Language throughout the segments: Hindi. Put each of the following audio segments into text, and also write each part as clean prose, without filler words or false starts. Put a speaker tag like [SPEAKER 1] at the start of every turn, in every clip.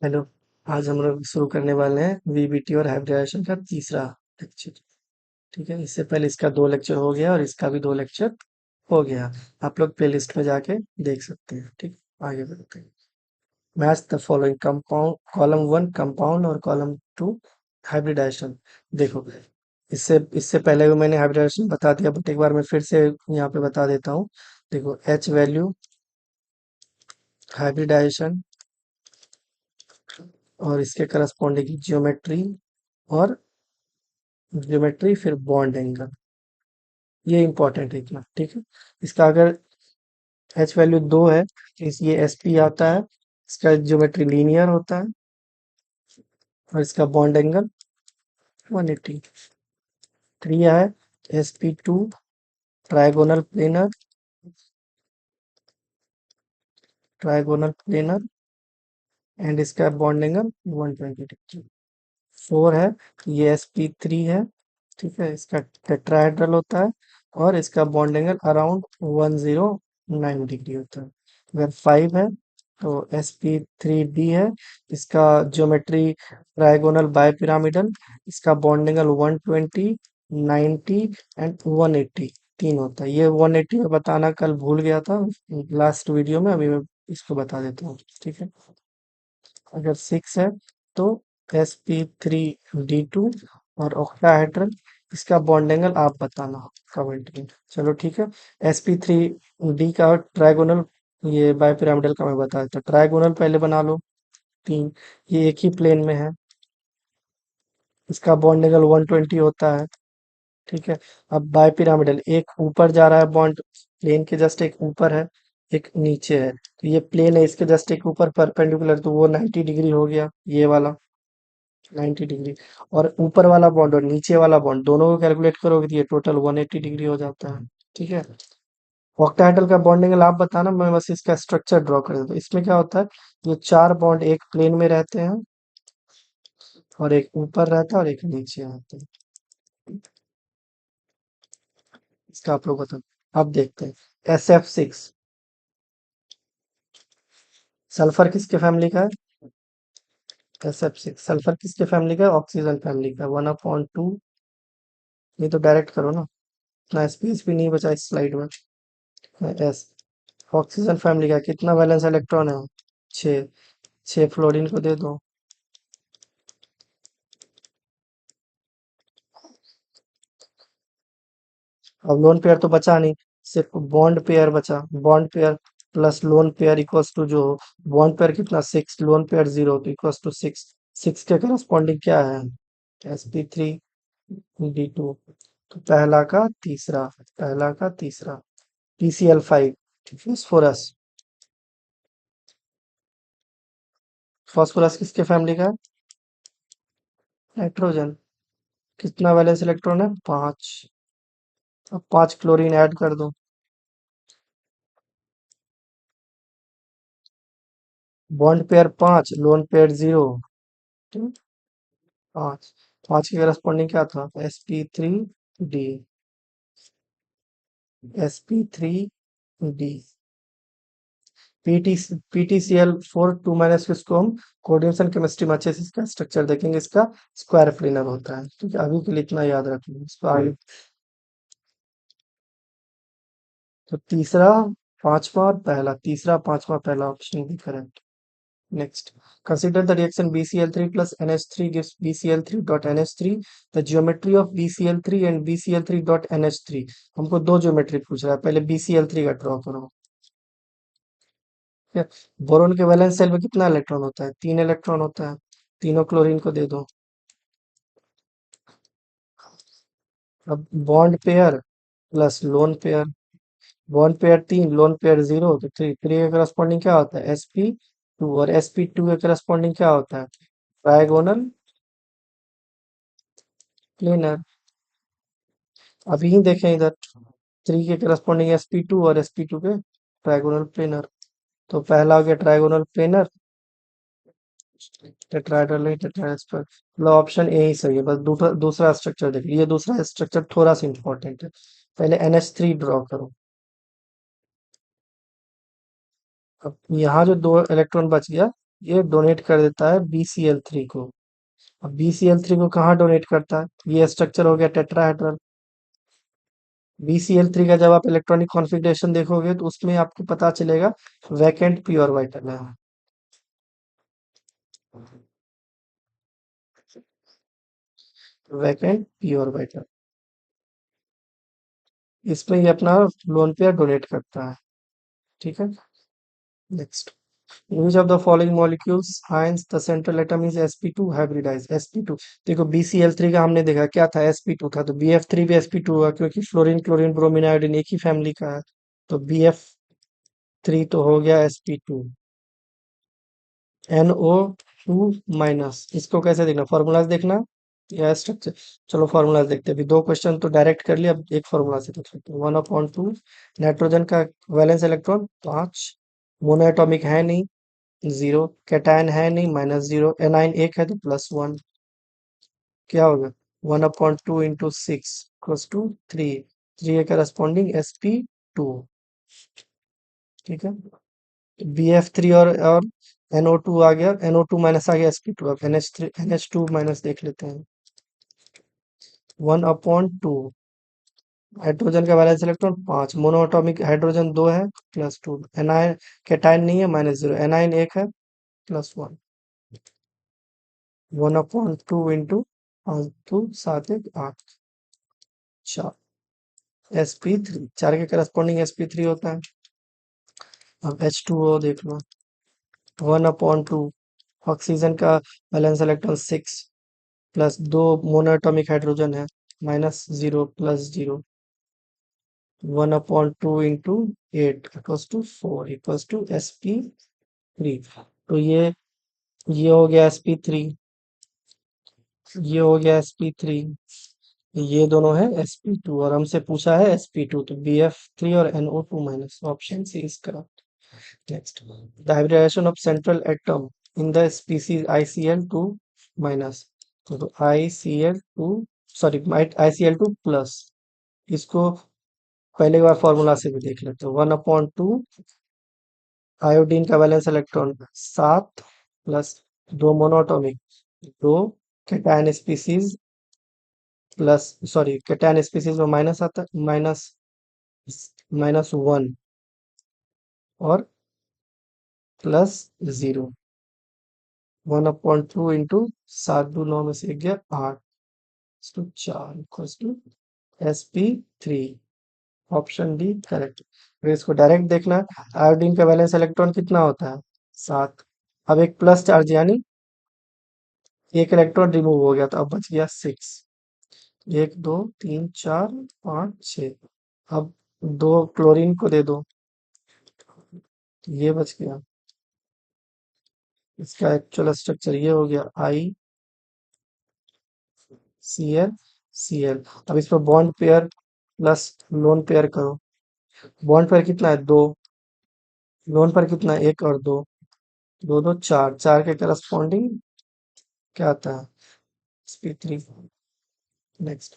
[SPEAKER 1] हेलो। आज हम लोग शुरू करने वाले हैं वीबीटी और हाइब्रिडाइजेशन का तीसरा लेक्चर। ठीक है, इससे पहले इसका 2 लेक्चर हो गया और इसका भी 2 लेक्चर हो गया। आप लोग प्लेलिस्ट में जाके देख सकते हैं। ठीक, आगे बढ़ते हैं। Match the following compound, column 1 compound और कॉलम 2 हाइब्रिडाइजेशन। देखो, इससे इससे पहले भी मैंने हाइब्रिडाइजेशन बता दिया, बट एक बार मैं फिर से यहाँ पे बता देता हूँ। देखो, एच वैल्यू, हाइब्रिडाइजेशन और इसके करस्पॉन्डिंग जियोमेट्री, और ज्योमेट्री फिर बॉन्ड एंगल। ये इंपॉर्टेंट है इतना। ठीक है, इसका अगर एच वैल्यू 2 है तो ये एस पी आता है। इसका ज्योमेट्री लीनियर होता है और इसका बॉन्ड एंगल 180। 3 है sp2 trigonal planar, trigonal planar, and इसका बॉन्ड एंगल 120 डिग्री। 4 है, ये sp3 है। ठीक है, इसका टेट्राहेड्रल होता है और इसका बॉन्ड एंगल अराउंड 109 डिग्री होता है। अगर 5 है तो sp3b है। इसका ज्योमेट्री ट्राइगोनल बाइपिरामिडल। इसका बॉन्ड एंगल 120, 90 एंड 180 तीन होता है। ये 180 में बताना कल भूल गया था लास्ट वीडियो में, अभी मैं इसको बता देता हूँ। ठीक है, अगर 6 है तो sp3d2 और ऑक्टाहेड्रल। इसका बॉन्ड एंगल आप बताना कमेंट में। चलो ठीक है, sp3d का ट्राइगोनल, ये बाइपिरामिडल का मैं बता देता हूँ। ट्राइगोनल पहले बना लो, 3, ये एक ही प्लेन में है। इसका बॉन्ड एंगल 120 होता है। ठीक है, अब बाइपिरामिडल, एक ऊपर जा रहा है बॉन्ड, प्लेन के जस्ट एक ऊपर है, एक नीचे है। तो ये प्लेन है, इसके जस्ट एक ऊपर परपेंडिकुलर, तो वो 90 डिग्री हो गया ये वाला, 90 डिग्री। और ऊपर वाला बॉन्ड और नीचे वाला बॉन्ड दोनों को कैलकुलेट करोगे तो ये टोटल 180 डिग्री हो जाता है। ठीक है, ऑक्टाहेड्रल का बॉन्ड एंगल आप बताना, मैं बस इसका स्ट्रक्चर ड्रॉ कर देता हूँ। इसमें क्या होता है, ये 4 बॉन्ड एक प्लेन में रहते हैं और एक ऊपर रहता है और एक नीचे रहता है। इसका आप लोग बताओ। अब देखते हैं SF6। सल्फर किसके फैमिली का है? SF6 सल्फर किसके फैमिली का है? ऑक्सीजन फैमिली का। 1/2। नहीं तो डायरेक्ट करो ना, इतना स्पेस भी नहीं बचा इस स्लाइड में। एस, ऑक्सीजन फैमिली का कितना वैलेंस इलेक्ट्रॉन है? 6। 6 फ्लोरीन को दे दो। अब लोन पेयर तो बचा नहीं, सिर्फ बॉन्ड पेयर बचा। Bond pair plus lone pair equals to, जो बॉन्ड पेयर कितना, 6, लोन पेयर 0, तो इक्वल्स टू 6। 6 के करस्पॉन्डिंग क्या है? sp3d2। तो पहला का तीसरा PCl5। फास्फोरस, फास्फोरस किसके फैमिली का है? नाइट्रोजन। कितना वैलेंस इलेक्ट्रॉन है? 5। अब 5 क्लोरीन ऐड कर दो। Bond pair 5, lone pair 0। 5। 5 के करस्पॉन्डिंग क्या था? sp3d, sp3d। PT PTCl4 2 minus, इसको हम कोऑर्डिनेशन केमिस्ट्री में अच्छे से इसका स्ट्रक्चर देखेंगे। इसका स्क्वायर प्लेनर होता है। ठीक है, अभी के लिए इतना याद रखिए, इसको आगे। तो तीसरा, पांचवा और पहला, तीसरा पांचवा पहला ऑप्शन भी correct. Next, consider the reaction BCl3 plus NH3 gives BCl3.NH3। The geometry of BCl3 and BCl3.NH3। हमको दो ज्योमेट्री पूछ रहा है, पहले BCl3 का ड्रॉ करो। ठीक है, बोरोन के वैलेंस शेल में कितना इलेक्ट्रॉन होता है? 3 इलेक्ट्रॉन होता है। तीनों क्लोरीन को दे दो। अब bond pair plus lone pair, bond pair 3, lone pair 0, तो 3 के करस्पॉन्डिंग क्या होता है? sp2। और sp2 के करस्पॉन्डिंग क्या होता है? Trigonal planar. अभी ही देखें इधर, 3 के करस्पॉन्डिंग sp2 और sp2 के ट्राइगोनल प्लेनर। तो पहला हो गया ट्राइगोनल प्लेनर, टेट्राहेड्रल नहीं, टेट्राहेड्रल। मतलब ऑप्शन ए ही सही है, बस दूसरा दूसरा स्ट्रक्चर देखिए। ये दूसरा स्ट्रक्चर थोड़ा सा इंपॉर्टेंट है। पहले NH3 ड्रॉ करो। अब यहाँ जो 2 इलेक्ट्रॉन बच गया, ये डोनेट कर देता है BCl3 को। अब BCl3 को कहाँ डोनेट करता है? ये स्ट्रक्चर हो गया टेट्राहेड्रल। BCl3 का जब आप इलेक्ट्रॉनिक कॉन्फ़िगरेशन देखोगे तो उसमें आपको पता चलेगा वैकेंट पी ऑर्बिटल है। वैकेंट पी ऑर्बिटल, इसमें ये अपना लोन पेयर डोनेट करता है। ठीक है, next. Which of the following molecules ions the central atom is sp2 hybridized? sp2, देखो BCl3 का हमने देखा क्या था, sp2 था, तो BF3 भी sp2 हुआ क्योंकि फ्लोरीन क्लोरीन ब्रोमीन आयोडीन एक ही फैमिली का है, तो BF3 तो हो गया sp2। NO2 माइनस, इसको कैसे देखना, फॉर्मूलाज देखना या स्ट्रक्चर? चलो फॉर्मूलाज देखते हैं, अभी दो क्वेश्चन तो डायरेक्ट कर लिया, अब एक फॉर्मूला से देख सकते हैं। 1/2, नाइट्रोजन का वैलेंस इलेक्ट्रॉन 5, मोनोएटॉमिक है नहीं, 0, कैटायन है नहीं, -0, एनाइन एक है तो +1, क्या होगा 1/2 इंटू 6 इक्वल्स टू 3, 3 के करस्पॉन्डिंग sp2। ठीक है, BF3 और NO2 आ गया, NO2 माइनस आ गया sp2, अब NH2 माइनस देख लेते हैं। 1/2, हाइड्रोजन का वैलेंस इलेक्ट्रॉन 5, मोनोएटॉमिक हाइड्रोजन 2 है, +2, एनाइन कैटायन नहीं है, -0, एनाइन एक है, +1, 1/2 इंटू 5 7 1 8, 4, sp3, 4 के करस्पॉन्डिंग sp3 होता है। अब H2O देख लो, 1/2, ऑक्सीजन का valence electron 6 plus 2 monoatomic hydrogen है, -0 +0, 1/2 into 8 equals to 4 equals to sp3। तो ये हो गया sp3, ये हो गया sp3, ये दोनों है sp2 और हमसे पूछा है sp2, तो BF3 और NO2 minus, option C is correct. Next, the hybridization of central atom in the species ICl2 minus, तो ICl2 सॉरी ICl2 प्लस, इसको पहले बार फॉर्मूला से भी देख लेते हैं। 1/2 आयोडीन का valence electron 7 plus 2 monoatomic, 2 cation species plus, sorry cation species में माइनस आता है, -1 और +0, 1/2 इंटू 7 2 9 में से 1 गया 8 तो 4 equals to sp3, option D correct. फिर इसको डायरेक्ट देखना है, आयोडीन का वैलेंस इलेक्ट्रॉन कितना होता है 7, अब एक प्लस चार्ज यानी एक इलेक्ट्रॉन रिमूव हो गया तो अब बच गया 6, 1 2 3 4 5 6, अब 2 क्लोरीन को दे दो, ये बच गया, इसका एक्चुअल स्ट्रक्चर ये हो गया ICl Cl। अब इस पर bond pair plus lone pair करो, बॉन्ड पेयर कितना है 2, लोन पर कितना है 1 और 2, 2 2 4, 4 के करस्पॉन्डिंग क्या आता है sp3। Next,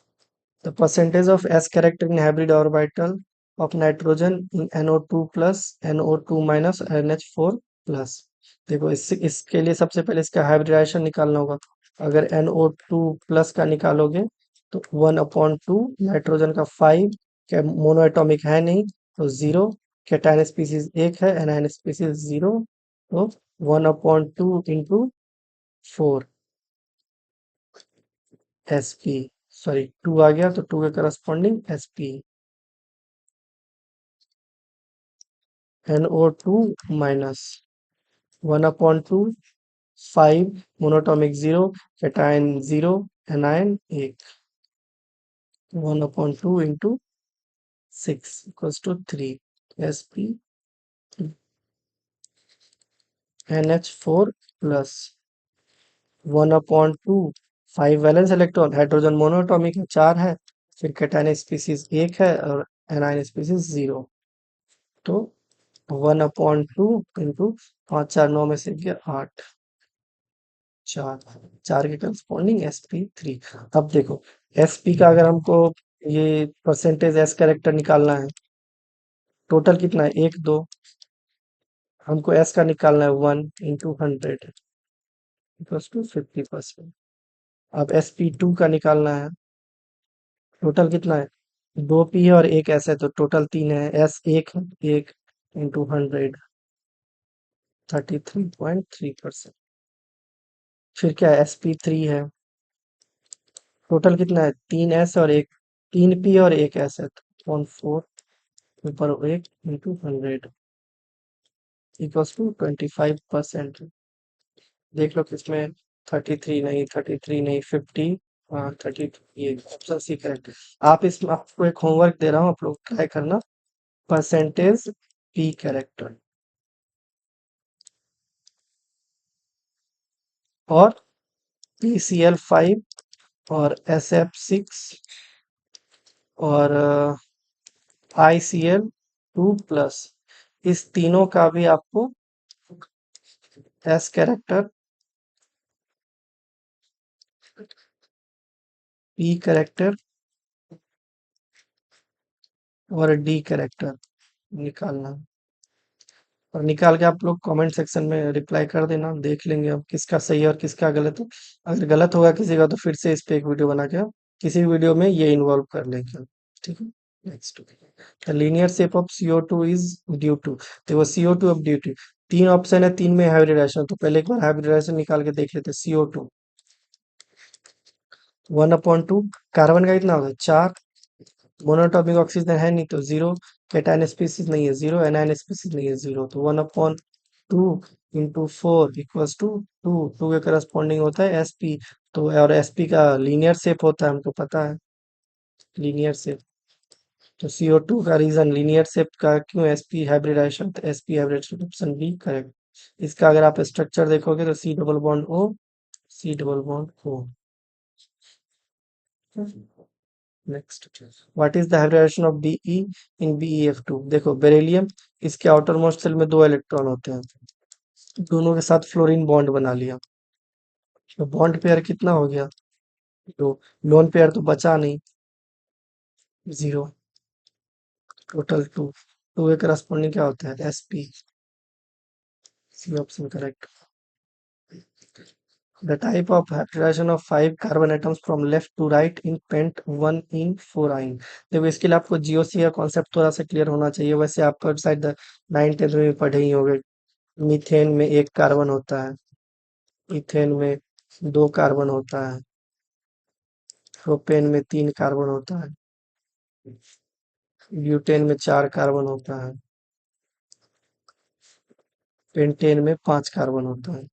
[SPEAKER 1] the percentage of s character in hybrid orbital of nitrogen in NO2 plus NO2 minus NH4 plus। देखो इसके लिए सबसे पहले इसका हाइब्रिडाइजेशन निकालना होगा, अगर NO2 प्लस का निकालोगे तो 1/2, नाइट्रोजन का 5, क्या मोनोएटॉमिक है नहीं तो 0, कैटायन स्पीसीज एक है, एनायन स्पीसीज 0, तो 1/2 इंटू 4 sp, सॉरी 2 आ गया तो 2 के corresponding sp, NO2 minus 1/2, 5 monatomic 0, cation 0, anion 1, 1/2 into 6 equals to 3 sp NH4 plus 1/2, 5 valence electron, hydrogen monatomic है 4 है, फिर कैटायन स्पीसीज 1 है और एनायन स्पीसीज 0, तो 1/2 इंटू 5 4 9 में से गया 8, 4, 4 के करस्पॉन्डिंग sp3। अब देखो sp का अगर हमको ये परसेंटेज s कैरेक्टर निकालना है, टोटल कितना है 1 2, हमको एस का निकालना है 1 × 100 इक्वल्स टू 50%। अब sp2 का निकालना है। टोटल कितना है? 2p है और एक s है, तो टोटल 3 है। s 1 है, 1 × 100 33.3%। फिर क्या है? sp3 है। टोटल कितना है? 3s और एक 3p और एक s है, तो 1/4 ऊपर 1 × 100 इक्वल्स टू 25%। देख लो किसमें 33 नहीं, 33 नहीं, 50। हाँ 30, ये ऑप्शन सी करेक्ट है। आप इसमें आपको एक होमवर्क दे रहा हूँ, आप लोग ट्राई करना। परसेंटेज पी कैरेक्टर और PCl5 और SF6 और ICl2+, इस तीनों का भी आपको एस कैरेक्टर, पी कैरेक्टर और डी कैरेक्टर निकालना है। और निकाल के आप लोग कमेंट सेक्शन में रिप्लाई कर देना, देख लेंगे अब किसका सही है और किसका गलत है। अगर गलत होगा किसी का तो फिर से इस पे एक वीडियो बना के किसी वीडियो में ये इन्वॉल्व कर लेंगे। ठीक है। Next, the linear shape of CO2 is due to. देखो CO2 अब ड्यू टू, तीन ऑप्शन है, तीन में हाइब्रिडाइजेशन, तो पहले एक बार हाइब्रिडाइजेशन निकाल के देख लेते हैं। CO2 1/2, कार्बन का कितना होगा? 4, मोनोटॉपिक ऑक्सीजन है नहीं तो 0, कैटायन स्पीसीज नहीं है 0, एनायन स्पीसीज नहीं है 0, तो 1/2 × 4 इक्वल्स टू 2। 2 के करस्पॉन्डिंग होता है sp, तो और sp का लीनियर शेप होता है, हमको पता है लीनियर शेप। तो CO2 का रीजन लीनियर शेप का क्यों? sp हाइब्रिडाइजेशन, तो sp hybridization option B correct. इसका अगर आप स्ट्रक्चर देखोगे तो C double bond O। Next, what is the hybridization of Be in BeF2? देखो बेरिलियम, इसके आउटर मोस्ट शेल में 2 इलेक्ट्रॉन होते हैं, दोनों के साथ फ्लोरीन बॉन्ड बना लिया, तो बॉन्ड पेयर कितना हो गया? तो लोन पेयर तो बचा नहीं, 0, टोटल 2। 2 के करस्पॉन्डिंग क्या होता है? sp, C option correct. The type of hybridization of 5 carbon atoms from left to right in pent 1 in 4 ion। देखो इसके लिए आपको जीओसी का कॉन्सेप्ट थोड़ा सा क्लियर होना चाहिए, वैसे आप शायद 9th 10th में पढ़े ही होंगे। मीथेन में एक कार्बन होता है, इथेन में 2 कार्बन होता है, प्रोपेन में 3 कार्बन होता है, ब्यूटेन में 4 कार्बन होता है, पेंटेन में 5 कार्बन होता है।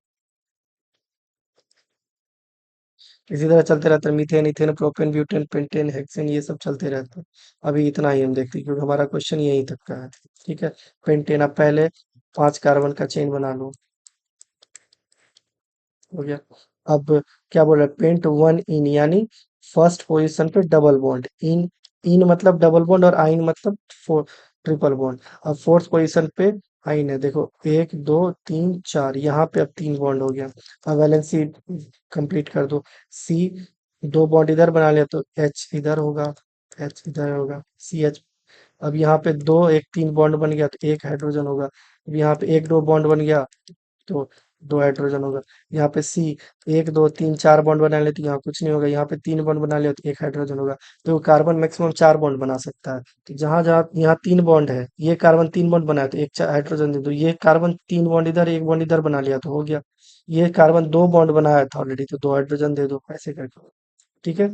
[SPEAKER 1] इसी तरह चलते रहता है, methane, ethane, propane, butane, pentane, hexane, ये सब चलते रहता है। अभी इतना ही हम देखते हैं क्योंकि हमारा क्वेश्चन यहीं तक का है। ठीक है। पेंटेन, अब पहले 5 कार्बन का चेन बना लो, हो गया। अब क्या बोल रहा है? पेंट 1 इन, यानी फर्स्ट पोजीशन पे डबल बॉन्ड, इन, इन मतलब डबल बॉन्ड और आइन मतलब फोर, ट्रिपल बॉन्ड। अब फोर्थ पोजीशन पे आइन है, देखो 1 2 3 4, यहाँ पे अब 3 बॉन्ड हो गया। अब वैलेंसी कंप्लीट कर दो। सी, 2 बॉन्ड इधर बना लिया तो एच इधर होगा, एच इधर होगा, CH। अब यहाँ पे दो, एक 3 बॉन्ड बन गया तो एक हाइड्रोजन होगा। अब यहाँ पे 1 2 बॉन्ड बन गया तो 2 हाइड्रोजन होगा। यहाँ पे सी, 1 2 3 4 बॉन्ड बना ले तो यहाँ कुछ नहीं होगा, यहाँ पे 3 बॉन्ड बना लिया तो एक हाइड्रोजन होगा। तो कार्बन मैक्सिमम 4 बॉन्ड बना सकता है, तो जहां जहां यहाँ 3 बॉन्ड है, ये कार्बन 3 बॉन्ड बनाया तो एक हाइड्रोजन दे दो, ये कार्बन 3 बॉन्ड इधर, एक बॉन्ड इधर बना लिया तो हो गया। ये कार्बन 2 बॉन्ड बनाया था ऑलरेडी, तो 2 हाइड्रोजन दे दो, ऐसे करके। ठीक है।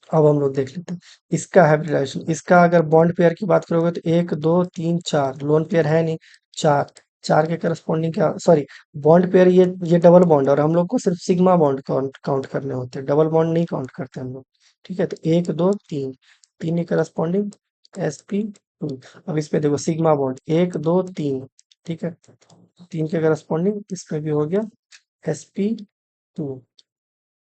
[SPEAKER 1] अब हम लोग देख लेते हैं इसका हाइब्रिडाइजेशन। इसका अगर बॉन्ड पेयर की बात करोगे तो 1 2 3 4, लोन पेयर है नहीं, 4, 4 के करस्पॉन्डिंग क्या, सॉरी, बॉन्ड पेयर, ये डबल बॉन्ड, और हम लोग को सिर्फ सिग्मा बॉन्ड काउंट काउंट करने होते हैं, डबल बॉन्ड नहीं काउंट करते हम लोग। ठीक है, तो 1 2 3, 3 के करस्पॉन्डिंग sp2। अब इस पे देखो सिग्मा बॉन्ड 1 2 3, ठीक है, 3 के करस्पॉन्डिंग इसमें भी हो गया sp2।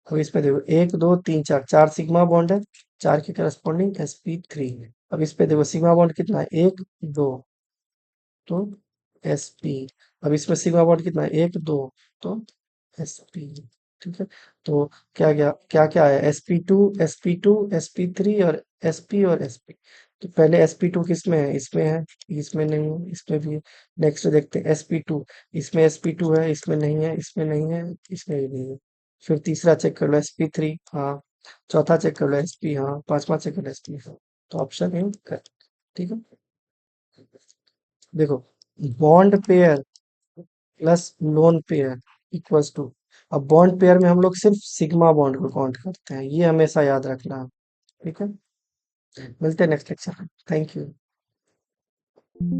[SPEAKER 1] अब इसमें देखो 1 2 3 4, 4 सिग्मा बॉन्ड है, 4 के करस्पॉन्डिंग sp3। अब इस पे देखो सिग्मा बॉन्ड कितना है? 1 2, तो sp। अब इसमें सिग्मा बॉन्ड कितना है? 1 2, तो sp। ठीक है। तो क्या क्या क्या क्या है? sp2, sp2, sp3 और sp और sp। तो पहले sp2 किस में है, इसमें है, इसमें नहीं है, इसमें भी है। नेक्स्ट देखते हैं sp2, इसमें sp2 है, इसमें नहीं है, इसमें नहीं है, इसमें भी नहीं है। फिर तीसरा चेक कर लो sp3, हाँ। चौथा चेक कर लो sp, हाँ। पांचवा चेक कर लो sp। तो ऑप्शन ए करेक्ट। ठीक है। देखो, bond pair plus lone pair equals to, अब बॉन्ड पेयर में हम लोग सिर्फ सिग्मा बॉन्ड को काउंट करते हैं, ये हमेशा याद रखना। ठीक है। मिलते हैं नेक्स्ट लेक्चर में। Thank you.